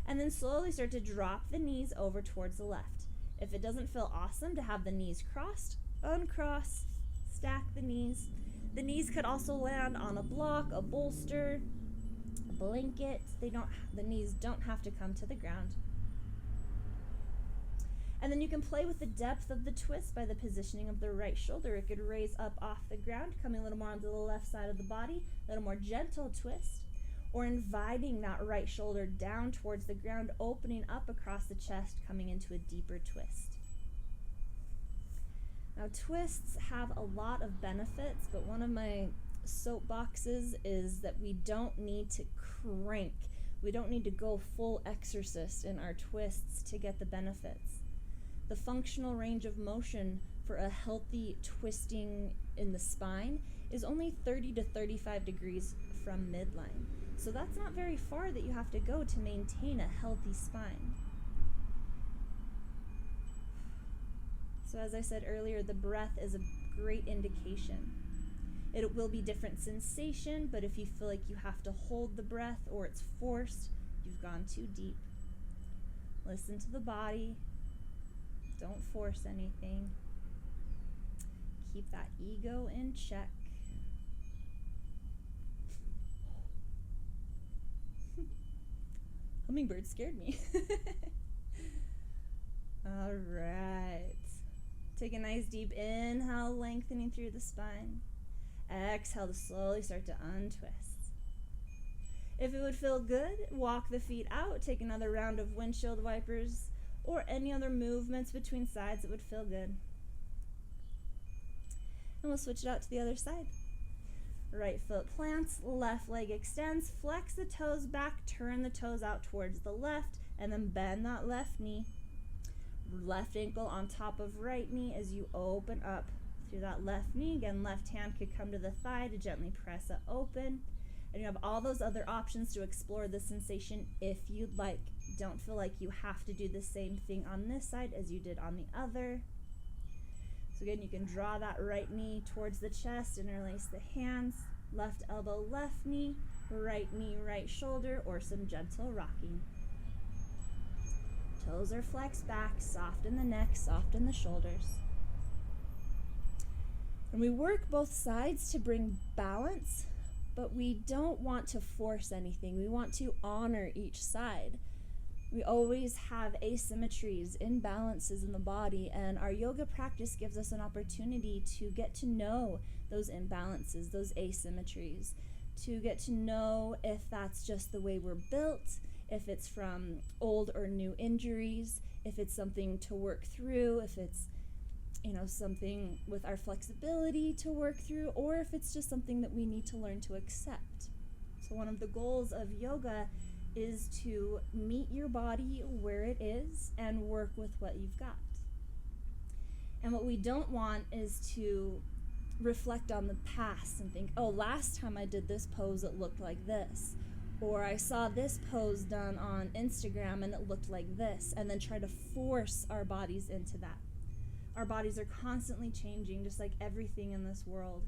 And then slowly start to drop the knees over towards the left. If it doesn't feel awesome to have the knees crossed, uncross, stack the knees. The knees could also land on a block, a bolster, blanket. The knees don't have to come to the ground. And then you can play with the depth of the twist by the positioning of the right shoulder. It could raise up off the ground, coming a little more onto the left side of the body, a little more gentle twist, or inviting that right shoulder down towards the ground, opening up across the chest, coming into a deeper twist. Now, twists have a lot of benefits, but one of my soapboxes is that we don't need to crank. We don't need to go full exorcist in our twists to get the benefits. The functional range of motion for a healthy twisting in the spine is only 30 to 35 degrees from midline. So that's not very far that you have to go to maintain a healthy spine. So as I said earlier, the breath is a great indication. It will be different sensation, but if you feel like you have to hold the breath or it's forced, you've gone too deep. Listen to the body. Don't force anything. keep that ego in check. Hummingbird scared me. All right. Take a nice deep inhale, lengthening through the spine. Exhale to slowly start to untwist. If it would feel good, walk the feet out. Take another round of windshield wipers or any other movements between sides that would feel good. And we'll switch it out to the other side. Right foot plants, left leg extends, flex the toes back, turn the toes out towards the left, and then bend that left knee. Left ankle on top of right knee as you open up through that left knee. Again, left hand could come to the thigh to gently press it open. And you have all those other options to explore the sensation if you'd like. Don't feel like you have to do the same thing on this side as you did on the other. So again, you can draw that right knee towards the chest, interlace the hands, left elbow, left knee, right shoulder, or some gentle rocking. Toes are flexed back, soften the neck, soften the shoulders. And we work both sides to bring balance, but we don't want to force anything. We want to honor each side. We always have asymmetries, imbalances in the body, and our yoga practice gives us an opportunity to get to know those imbalances, those asymmetries, to get to know if that's just the way we're built, if it's from old or new injuries, if it's something to work through, if it's something with our flexibility to work through, or if it's just something that we need to learn to accept. So one of the goals of yoga is to meet your body where it is and work with what you've got. And what we don't want is to reflect on the past and think, oh, last time I did this pose, it looked like this. Or I saw this pose done on Instagram and it looked like this, and then try to force our bodies into that. Our bodies are constantly changing, just like everything in this world.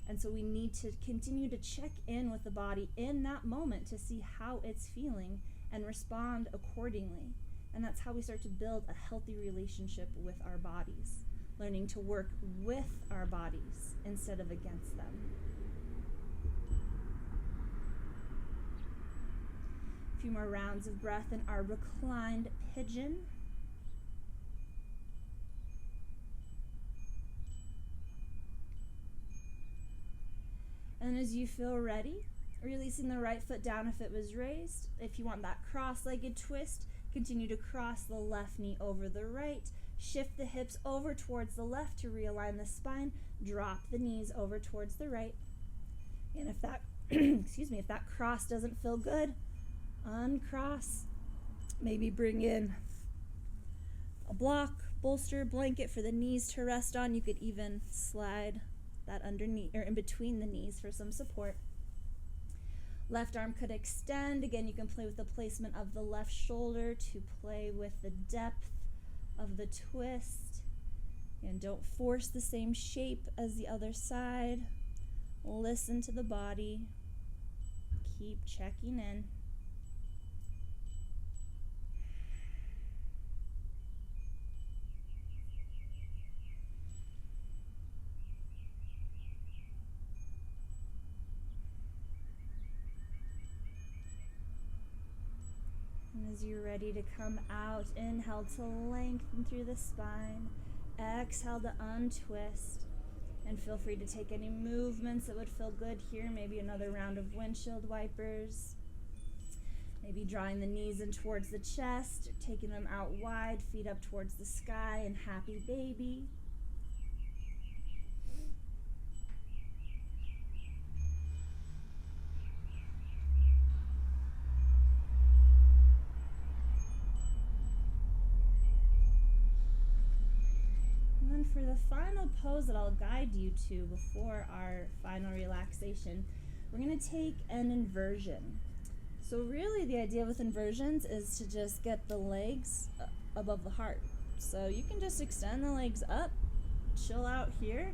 And so we need to continue to check in with the body in that moment to see how it's feeling and respond accordingly. And that's how we start to build a healthy relationship with our bodies, learning to work with our bodies instead of against them. A few more rounds of breath in our reclined pigeon. And as you feel ready, releasing the right foot down if it was raised. If you want that cross-legged twist, continue to cross the left knee over the right. Shift the hips over towards the left to realign the spine. Drop the knees over towards the right. And if that, if that cross doesn't feel good, uncross. Maybe bring in a block, bolster, blanket for the knees to rest on. You could even slide that underneath or in between the knees for some support. Left arm could extend. Again, you can play with the placement of the left shoulder to play with the depth of the twist. And don't force the same shape as the other side. Listen to the body. Keep checking in. As you're ready to come out, inhale to lengthen through the spine. Exhale to untwist. And feel free to take any movements that would feel good here. Maybe another round of windshield wipers. Maybe drawing the knees in towards the chest, taking them out wide, feet up towards the sky, and happy baby. For the final pose that I'll guide you to before our final relaxation, we're going to take an inversion. So really the idea with inversions is to just get the legs above the heart. So you can just extend the legs up, chill out here.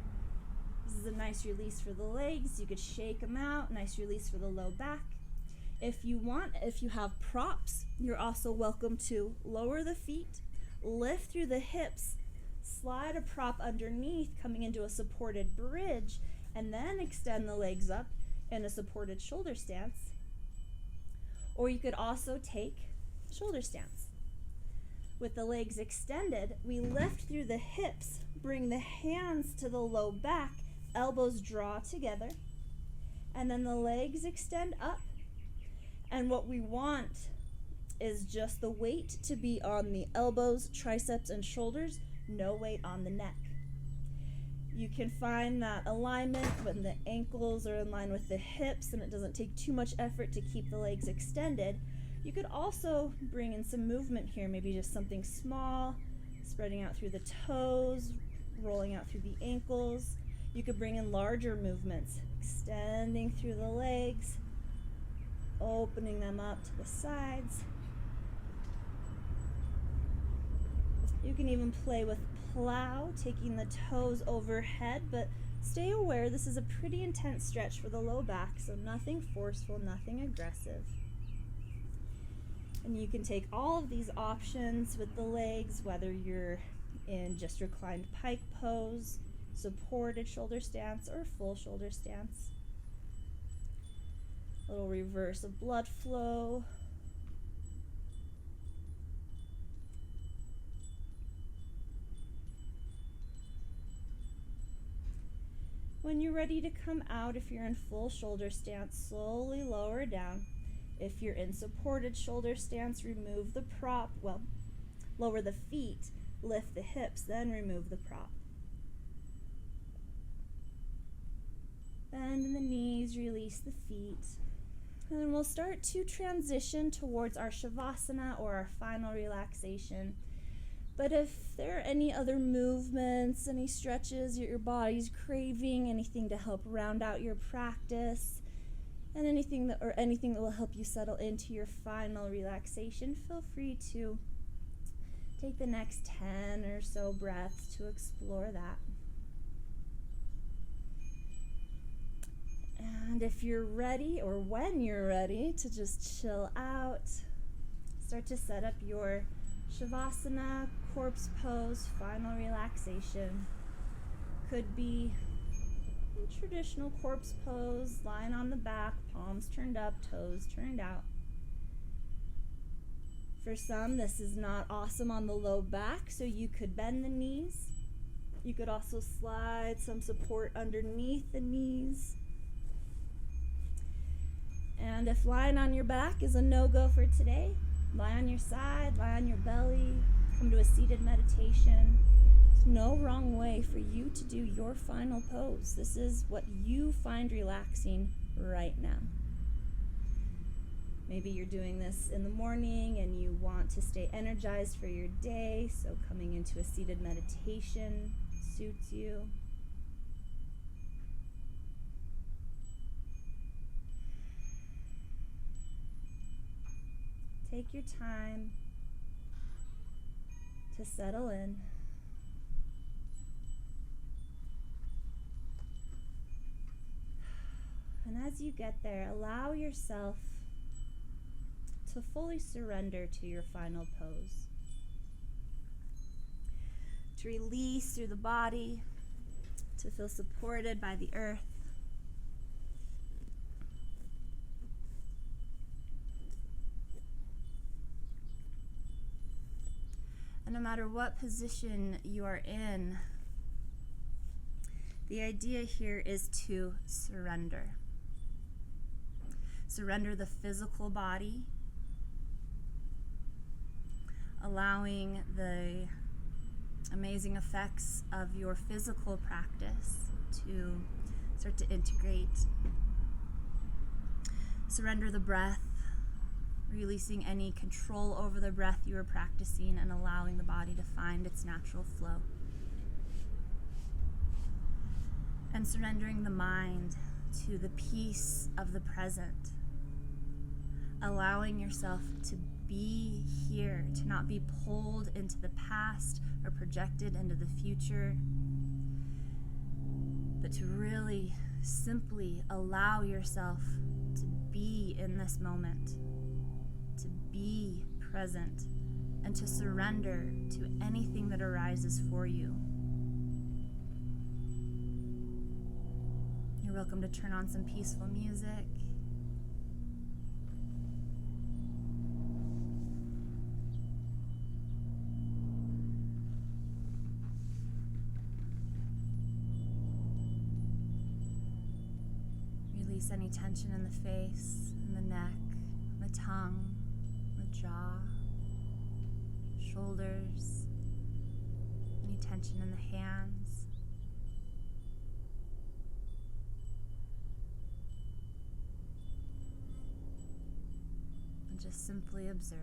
This is a nice release for the legs. You could shake them out, nice release for the low back. If you have props, you're also welcome to lower the feet, lift through the hips, slide a prop underneath, coming into a supported bridge, and then extend the legs up in a supported shoulder stance. Or you could also take shoulder stance. With the legs extended, we lift through the hips, bring the hands to the low back, elbows draw together, and then the legs extend up. And what we want is just the weight to be on the elbows, triceps, and shoulders, no weight on the neck. You can find that alignment when the ankles are in line with the hips and it doesn't take too much effort to keep the legs extended. You could also bring in some movement here, maybe just something small, spreading out through the toes, rolling out through the ankles. You could bring in larger movements, extending through the legs, opening them up to the sides. You can even play with plow, taking the toes overhead, but stay aware this is a pretty intense stretch for the low back, so nothing forceful, nothing aggressive. And you can take all of these options with the legs, whether you're in just reclined pike pose, supported shoulder stance, or full shoulder stance. A little reverse of blood flow. When you're ready to come out, if you're in full shoulder stance, slowly lower down. If you're in supported shoulder stance, remove the prop. Well, lower the feet, lift the hips, then remove the prop. Bend in the knees, release the feet. And then we'll start to transition towards our Shavasana, or our final relaxation. But if there are any other movements, any stretches your body's craving, anything to help round out your practice, and anything that will help you settle into your final relaxation, feel free to take the next 10 or so breaths to explore that. And if you're ready, or when you're ready, to just chill out, start to set up your Shavasana, corpse pose, final relaxation. Could be a traditional corpse pose, lying on the back, palms turned up, toes turned out. For some, this is not awesome on the low back, so you could bend the knees. You could also slide some support underneath the knees. And if lying on your back is a no-go for today, lie on your side, lie on your belly, come to a seated meditation. There's no wrong way for you to do your final pose. This is what you find relaxing right now. Maybe you're doing this in the morning and you want to stay energized for your day, so coming into a seated meditation suits you. Take your time to settle in. And as you get there, allow yourself to fully surrender to your final pose. To release through the body, to feel supported by the earth. And no matter what position you are in, the idea here is to surrender. Surrender the physical body, allowing the amazing effects of your physical practice to start to integrate. Surrender the breath, releasing any control over the breath you are practicing and allowing the body to find its natural flow. And surrendering the mind to the peace of the present. Allowing yourself to be here, to not be pulled into the past or projected into the future, but to really simply allow yourself to be in this moment. To be present and to surrender to anything that arises for you. You're welcome to turn on some peaceful music. Release any tension in the face, in the neck, the tongue, the jaw, shoulders, any tension in the hands. And just simply observe.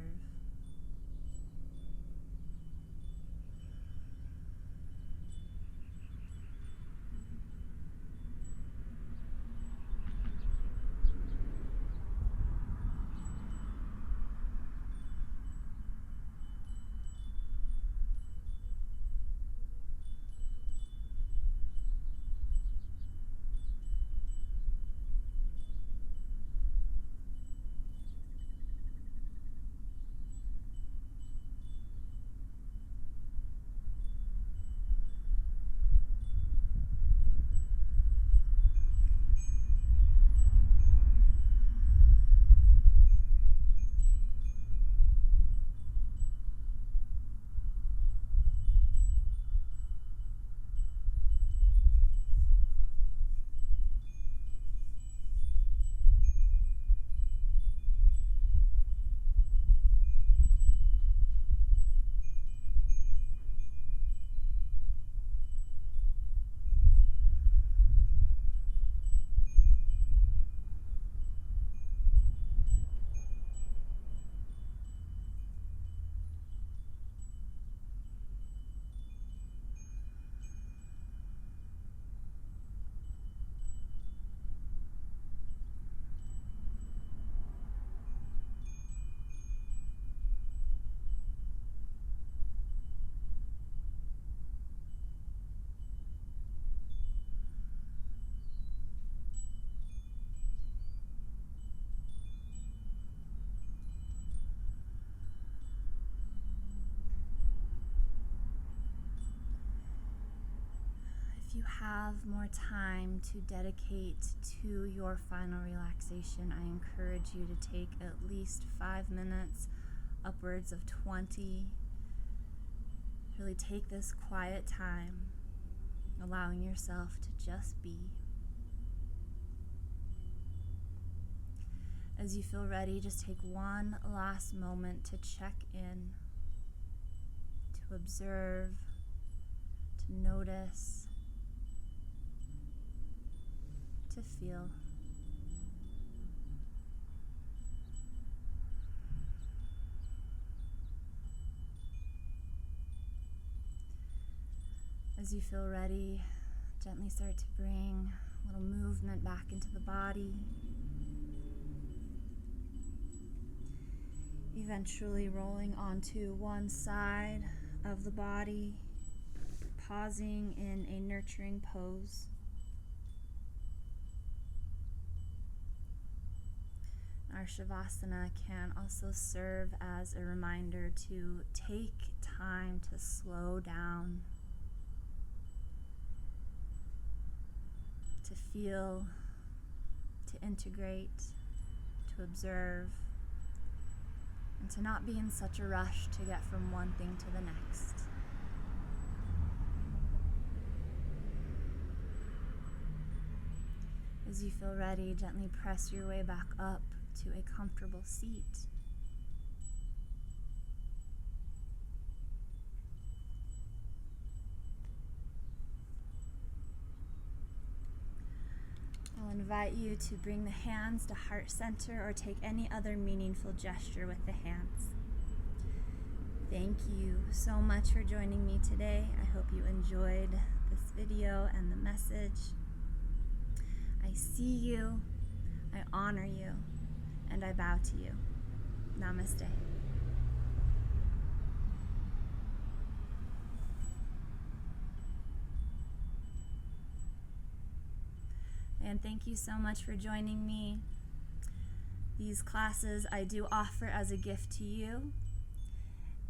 If you have more time to dedicate to your final relaxation, I encourage you to take at least 5 minutes, upwards of 20. Really take this quiet time, allowing yourself to just be. As you feel ready, just take one last moment to check in, to observe, to notice, to feel. As you feel ready, gently start to bring a little movement back into the body. Eventually rolling onto one side of the body, pausing in a nurturing pose. Our Shavasana can also serve as a reminder to take time to slow down, to feel, to integrate, to observe, and to not be in such a rush to get from one thing to the next. As you feel ready, gently press your way back up to a comfortable seat. I'll invite you to bring the hands to heart center or take any other meaningful gesture with the hands. Thank you so much for joining me today. I hope you enjoyed this video and the message. I see you, I honor you, and I bow to you. Namaste. And thank you so much for joining me. These classes I do offer as a gift to you.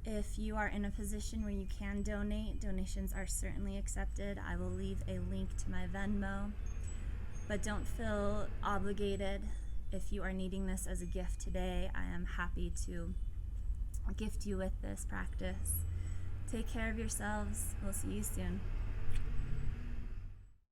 If you are in a position where you can donate, donations are certainly accepted. I will leave a link to my Venmo, but don't feel obligated. If you are needing this as a gift today, I am happy to gift you with this practice. Take care of yourselves. We'll see you soon.